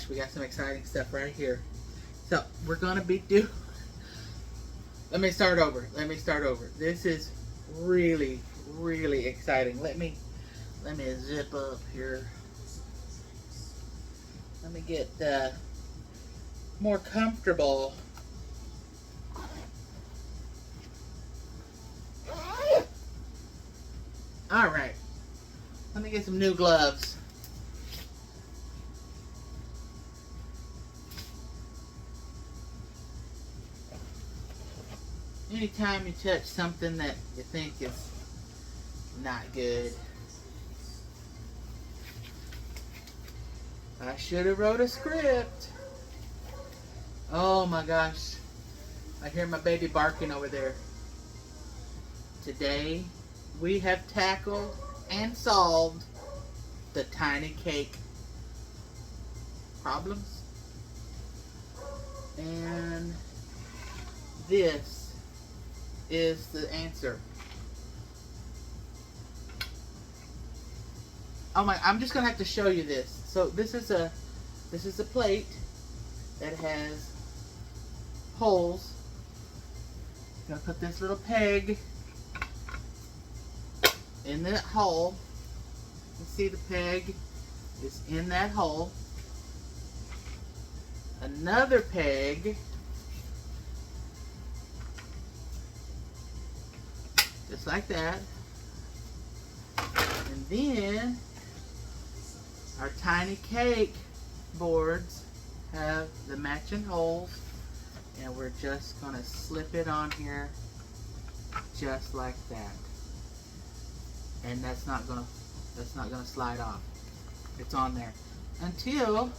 gosh, we got some exciting stuff right here. So we're gonna be do. Let me start over. This is really, really exciting. Let me zip up here. Let me get more comfortable. All right. Let me get some new gloves. Anytime you touch something that you think is not good. I should have wrote a script. Oh my gosh. I hear my baby barking over there. Today, we have tackled and solved the tiny cake problems. And this is the answer. Oh my, I'm just gonna have to show you this. So this is a plate that has holes. I'm gonna put this little peg in that hole. You see the peg is in that hole. Another peg just like that. And then our tiny cake boards have the matching holes, and we're just gonna slip it on here just like that. And that's not gonna slide off. It's on there until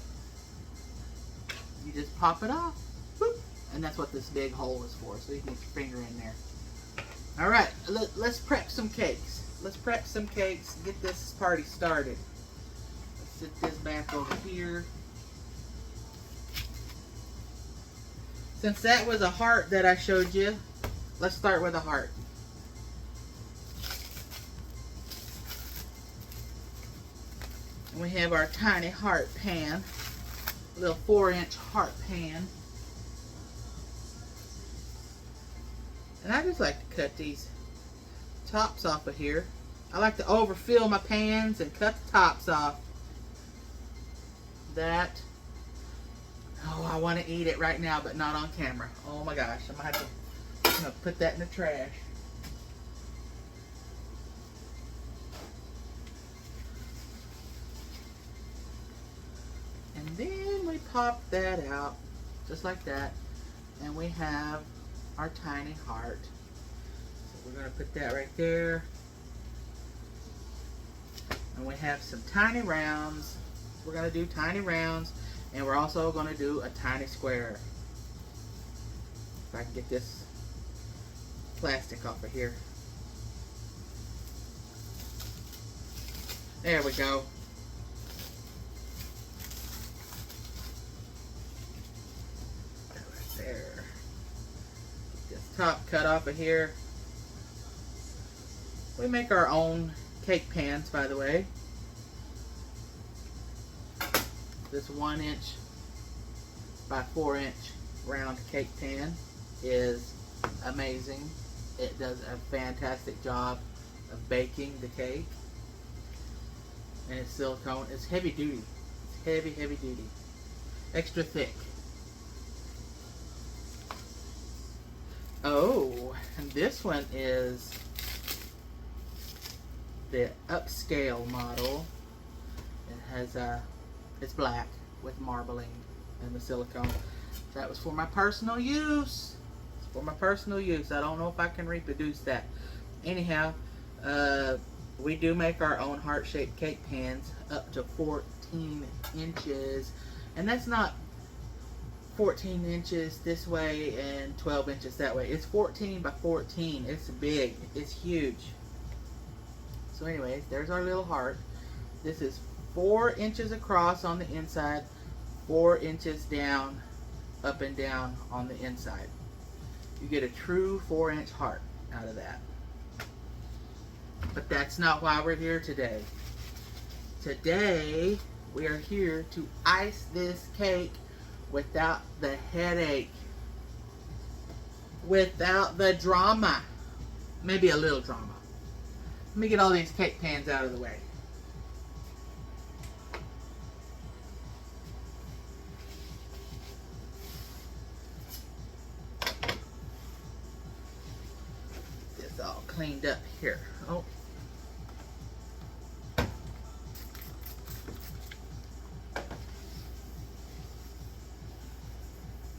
you just pop it off. Whoop, and that's what this big hole is for. So you can get your finger in there. All right, let's prep some cakes. Let's prep some cakes. Get this party started. Let's sit this back over here. Since that was a heart that I showed you, let's start with a heart. And we have our tiny heart pan, a little 4-inch heart pan. And I just like to cut these tops off of here. I like to overfill my pans and cut the tops off. That, oh, I want to eat it right now, but not on camera. Oh my gosh, I'm gonna put that in the trash. And then we pop that out, just like that. And we have our tiny heart. So we're going to put that right there. And we have some tiny rounds. We're going to do tiny rounds, and we're also going to do a tiny square. If I can get this plastic off of here. There we go. Right there. Top cut off of here. We make our own cake pans, by the way. This 1-inch by 4-inch round cake pan is amazing. It does a fantastic job of baking the cake. And it's silicone. It's heavy duty. It's heavy, heavy duty. Extra thick. Oh, and this one is the upscale model. It has it's black with marbling and the silicone. That was for my personal use. It's for my personal use. I don't know if I can reproduce that. Anyhow, we do make our own heart-shaped cake pans up to 14 inches, and that's not 14 inches this way and 12 inches that way. It's 14 by 14. It's big. It's huge. So anyways, there's our little heart. This is 4 inches across on the inside, 4 inches down, up and down on the inside. You get a true 4-inch heart out of that. But that's not why we're here today. Today, We are here to ice this cake without the headache, without the drama. Maybe a little drama. Let me get all these cake pans out of the way. This all cleaned up here. Oh.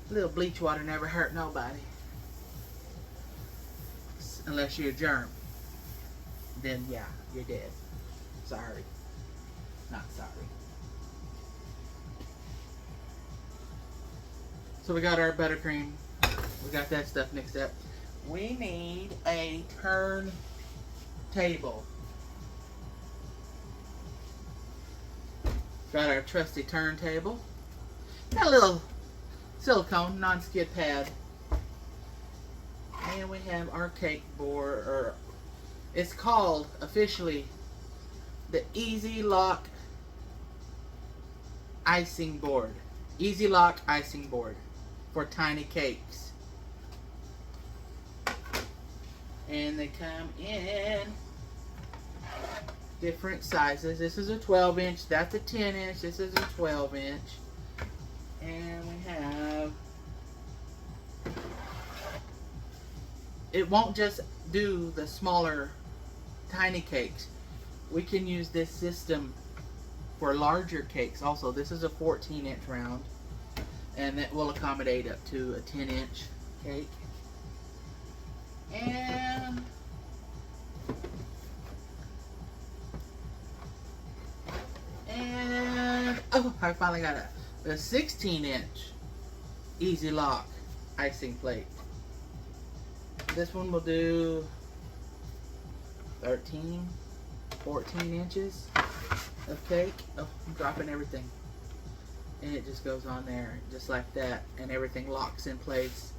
A little bleach water never hurt nobody. Unless you're a germ. Then yeah, you're dead. Sorry. Not sorry. So we got our buttercream. We got that stuff mixed up. We need a turntable. Got our trusty turntable. Got a little silicone non-skid pad. And we have our cake board, or it's called officially the Easy Lock Icing Board. Easy Lock Icing Board for tiny cakes. And they come in different sizes. This is a 12-inch, that's a 10-inch, this is a 12-inch. And we have, it won't just do the smaller tiny cakes. We can use this system for larger cakes also. This is a 14-inch round, and that will accommodate up to a 10-inch cake. And oh, I finally got a 16-inch Easy Lock Icing Plate. This one will do 13, 14 inches of cake. Oh, I'm dropping everything. And it just goes on there just like that, and everything locks in place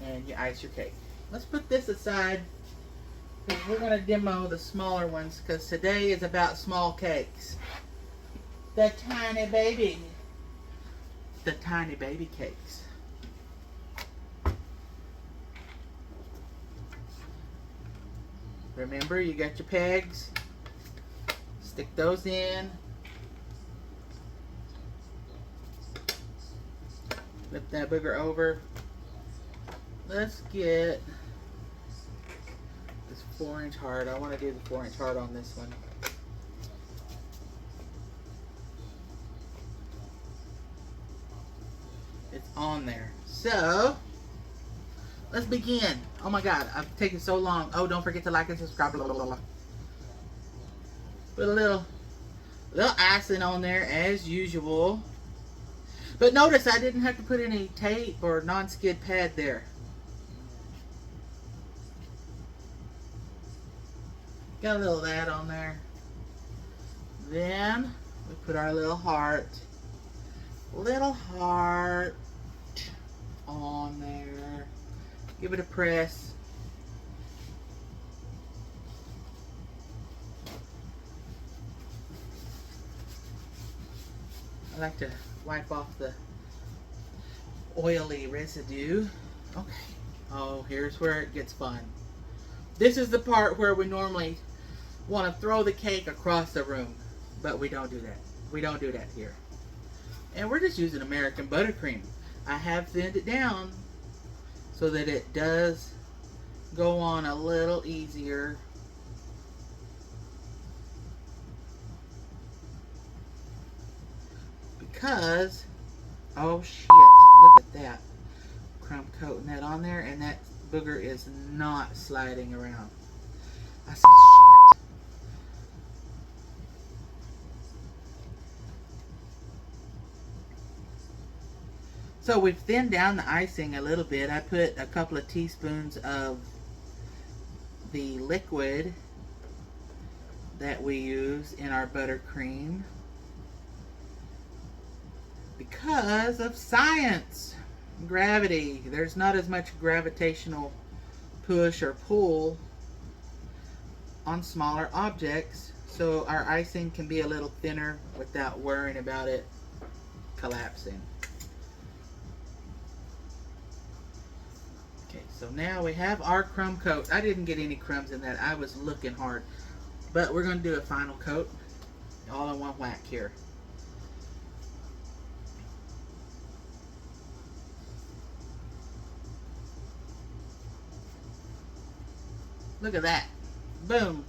and you ice your cake. Let's put this aside because we're going to demo the smaller ones, because today is about small cakes. The tiny baby cakes. Remember, you got your pegs. Stick those in. Flip that booger over. Let's get this 4-inch heart. I want to do the 4-inch heart on this one. It's on there. So, let's begin. Oh my God, I've taken so long. Oh, don't forget to like and subscribe. Blah, blah, blah, blah. Put a little icing on there as usual. But notice I didn't have to put any tape or non-skid pad there. Got a little of that on there. Then we put our little heart. Little heart on there. Give it a press. I like to wipe off the oily residue. Okay. Oh, here's where it gets fun. This is the part where we normally want to throw the cake across the room, but we don't do that. We don't do that here. And we're just using American buttercream. I have thinned it down so that it does go on a little easier. Because, oh shit, look at that. Crumb coating that on there, and that booger is not sliding around. I said shit. So we've thinned down the icing a little bit. I put a couple of teaspoons of the liquid that we use in our buttercream because of science. Gravity. There's not as much gravitational push or pull on smaller objects, so our icing can be a little thinner without worrying about it collapsing. Okay, so now we have our crumb coat. I didn't get any crumbs in that. I was looking hard. But we're going to do a final coat all in one whack here. Look at that. Boom.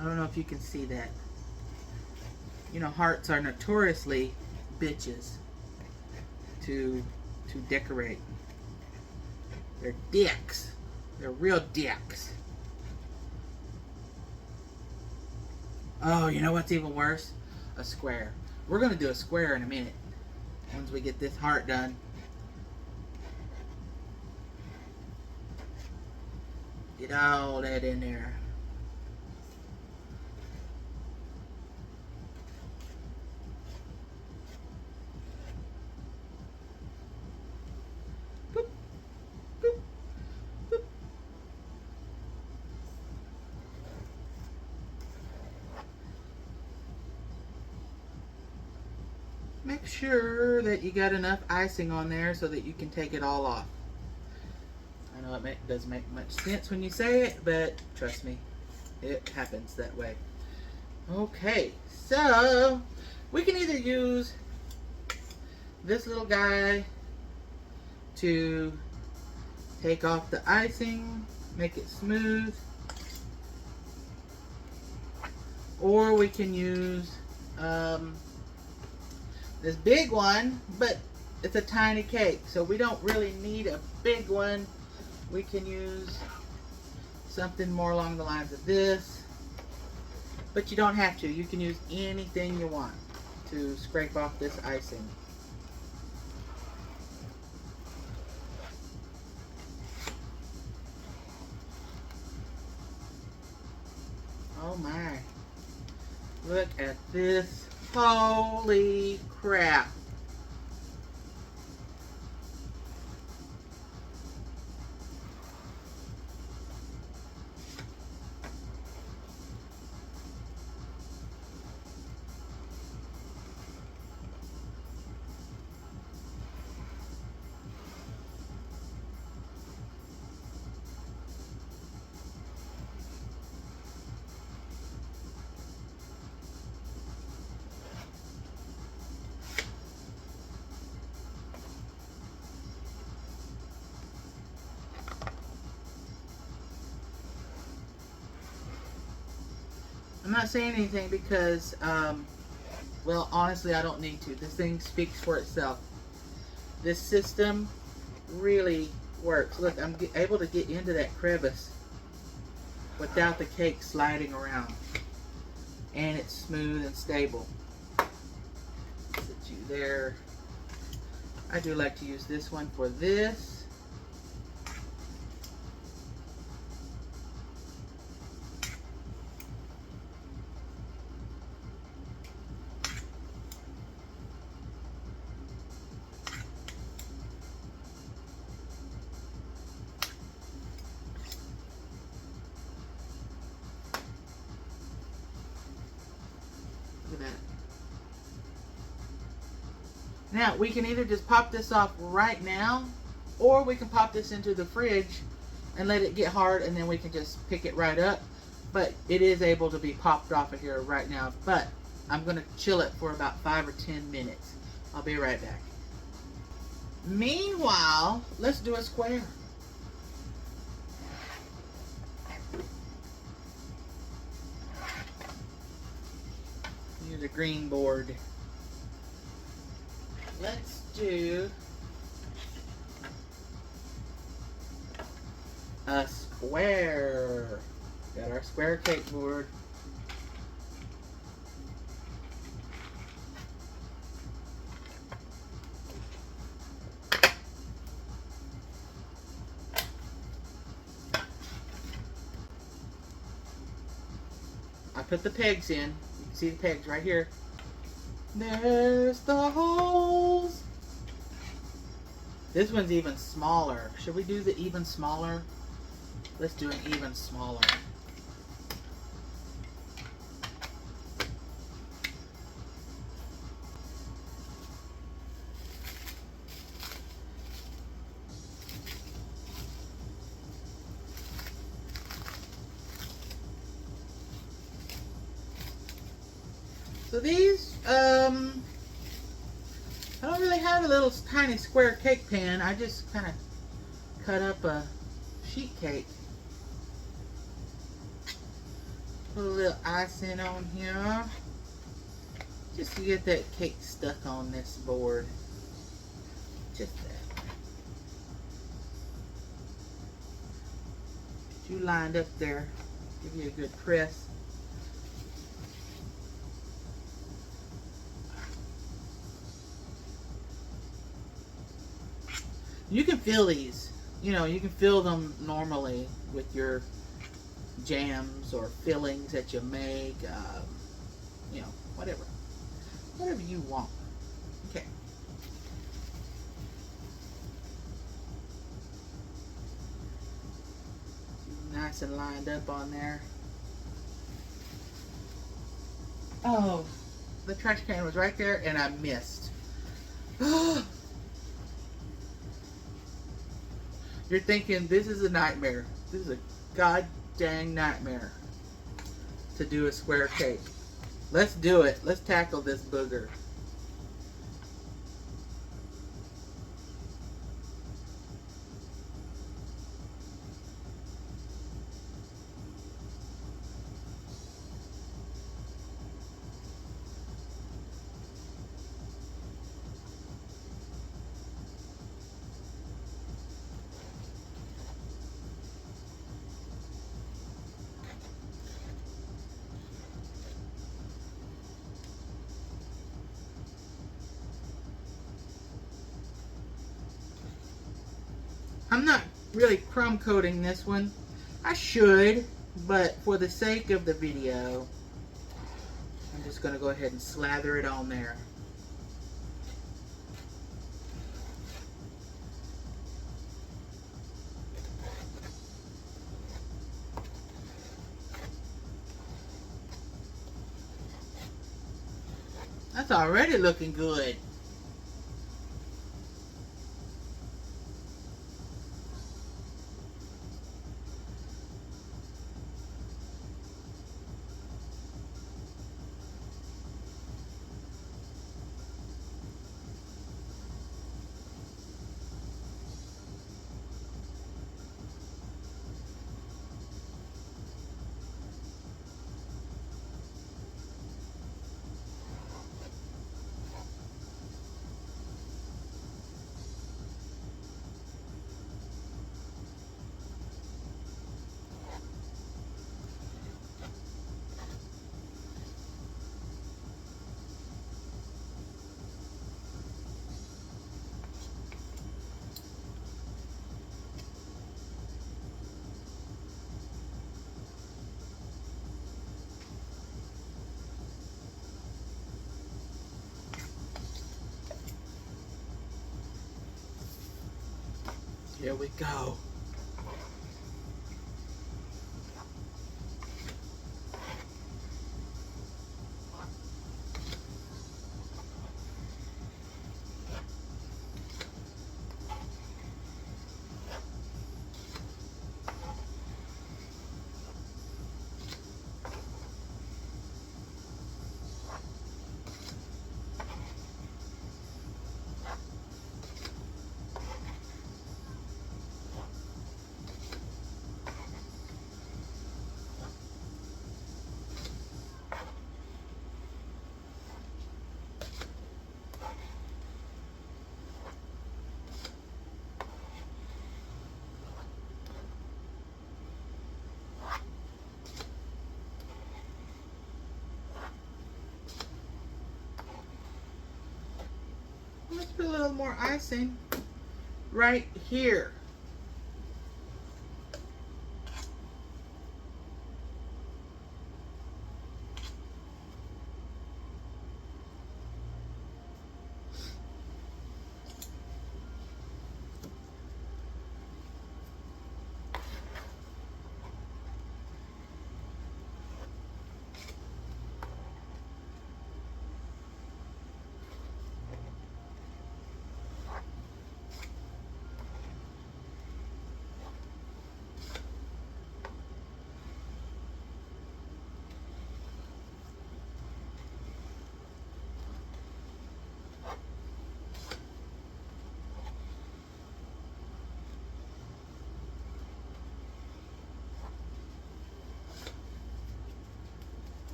I don't know if you can see that. You know, hearts are notoriously bitches to decorate. They're dicks. They're real dicks. Oh, you know what's even worse? A square. We're going to do a square in a minute. Once we get this heart done. Get all that in there. Make sure that you got enough icing on there so that you can take it all off. I know it doesn't make much sense when you say it, but trust me, it happens that way. Okay, so we can either use this little guy to take off the icing, make it smooth, or we can use this big one, but it's a tiny cake, so we don't really need a big one. We can use something more along the lines of this, but you don't have to. You can use anything you want to scrape off this icing. Oh my, look at this. Holy crap. I'm not saying anything because, well, honestly, I don't need to. This thing speaks for itself. This system really works. Look, I'm able to get into that crevice without the cake sliding around. And it's smooth and stable. Sit you there. I do like to use this one for this. Look at that. Now, we can either just pop this off right now, or we can pop this into the fridge and let it get hard, and then we can just pick it right up. But it is able to be popped off of here right now. But I'm going to chill it for about 5 or 10 minutes. I'll be right back. Meanwhile, let's do a square. Use a green board. Let's do a square. Got our square cake board. put the pegs in. You can see the pegs right here. There's the holes. This one's even smaller. Should we do the even smaller? Let's do an even smaller. So these, I don't really have a little tiny square cake pan. I just kind of cut up a sheet cake. Put a little icing on here. Just to get that cake stuck on this board. Just that. Get you lined up there. Give you a good press. You can fill these, you know, you can fill them normally with your jams or fillings that you make, you know, whatever you want. Okay. Nice and lined up on there. Oh, the trash can was right there and I missed. You're thinking this is a nightmare. This is a god dang nightmare to do a square cake. Let's do it. Let's tackle this booger. I'm not really crumb coating this one. I should, but for the sake of the video, I'm just going to go ahead and slather it on there. That's already looking good. Here we go. Let's put a little more icing right here.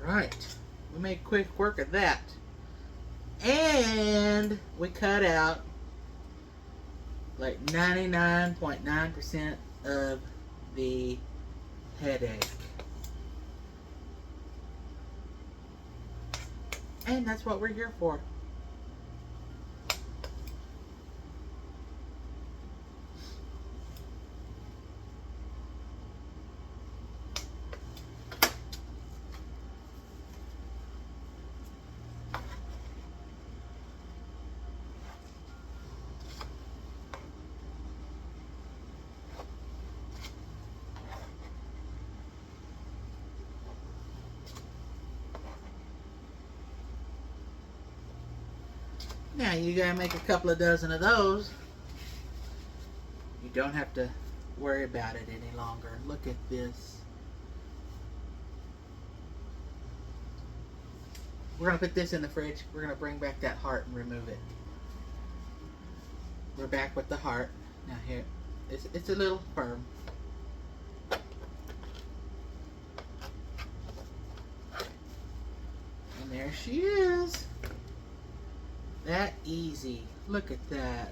Right. We made quick work of that. And we cut out like 99.9% of the headache. And that's what we're here for. Now you gotta make a couple of dozen of those. You don't have to worry about it any longer. Look at this. We're gonna put this in the fridge. We're gonna bring back that heart and remove it. We're back with the heart. Now here, it's a little firm. And there she is. That easy. Look at that.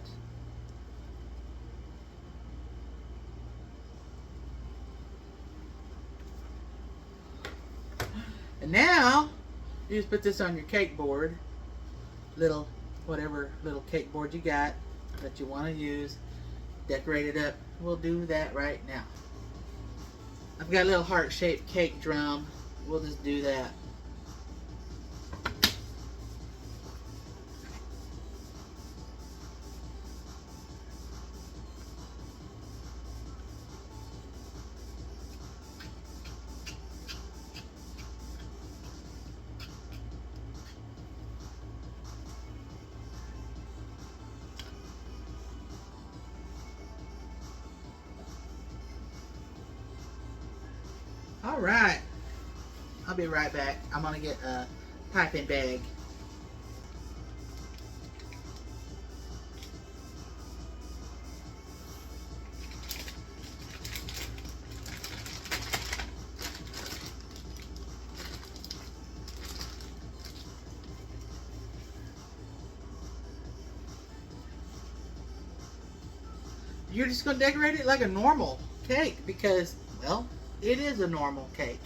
And now, you just put this on your cake board. Whatever little cake board you got that you want to use. Decorate it up. We'll do that right now. I've got a little heart-shaped cake drum. We'll just do that. Alright, I'll be right back. I'm gonna get a piping bag. You're just gonna decorate it like a normal cake because, well, it is a normal cake.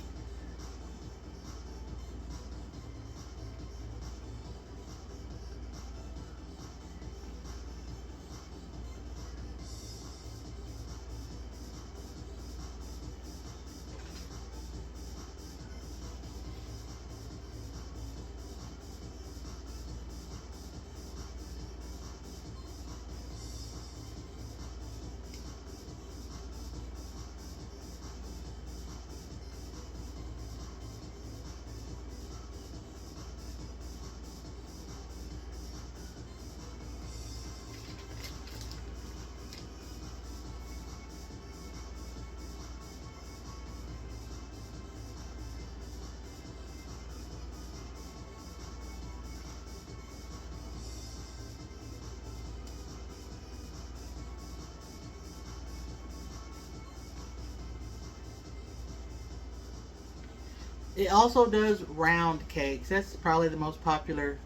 It also does round cakes. That's probably the most popular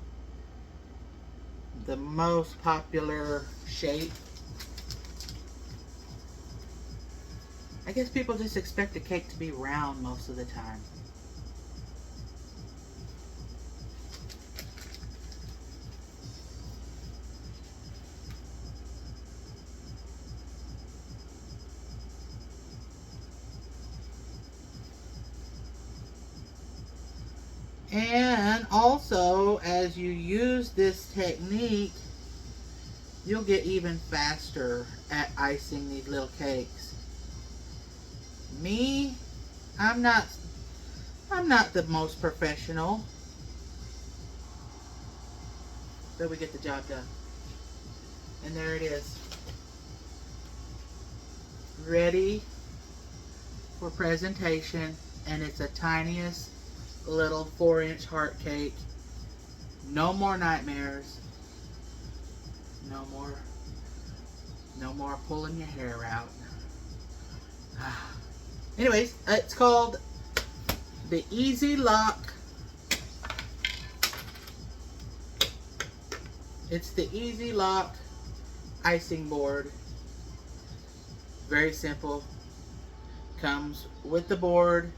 shape. I guess people just expect a cake to be round most of the time. And also, as you use this technique, you'll get even faster at icing these little cakes. Me, I'm not the most professional, but we get the job done. And there it is. Ready for presentation, and it's the tiniest little 4-inch heart cake. No more nightmares. No more pulling your hair out. Anyways, it's called the Easy Lock It's the Easy Lock icing board. Very simple. Comes with the board.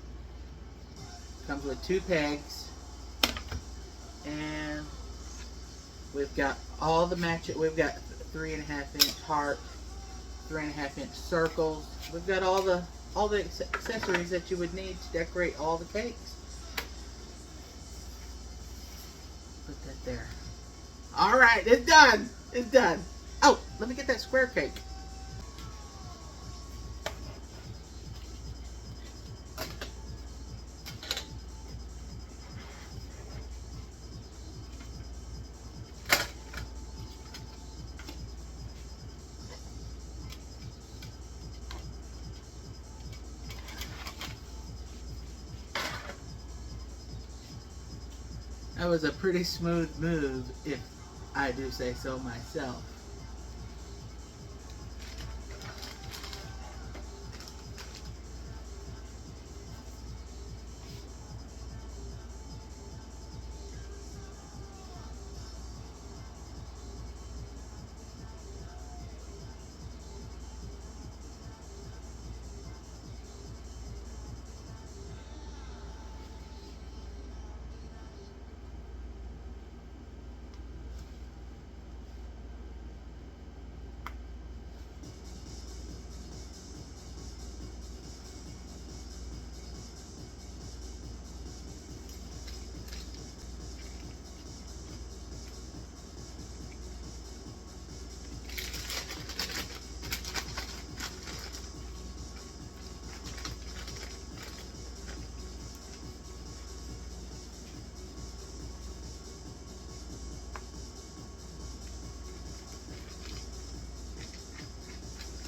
Comes with 2 pegs. And we've got all the we've got 3.5-inch heart, 3.5-inch circles. We've got all the accessories that you would need to decorate all the cakes. Put that there. All right, it's done. It's done. Oh, let me get that square cake. That was a pretty smooth move, if I do say so myself.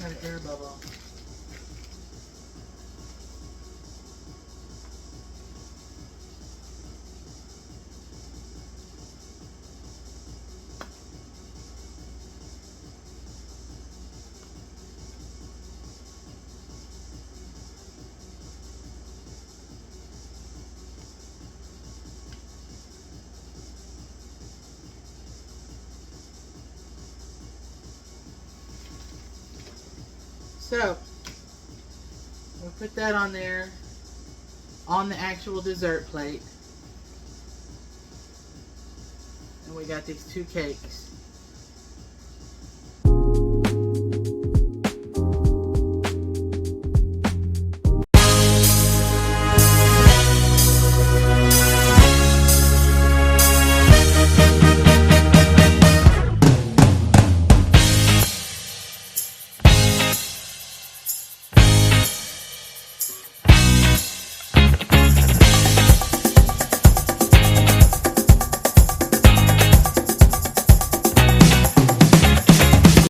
Got an air bubble. So, we'll put that on there, on the actual dessert plate. And we got these 2 cakes.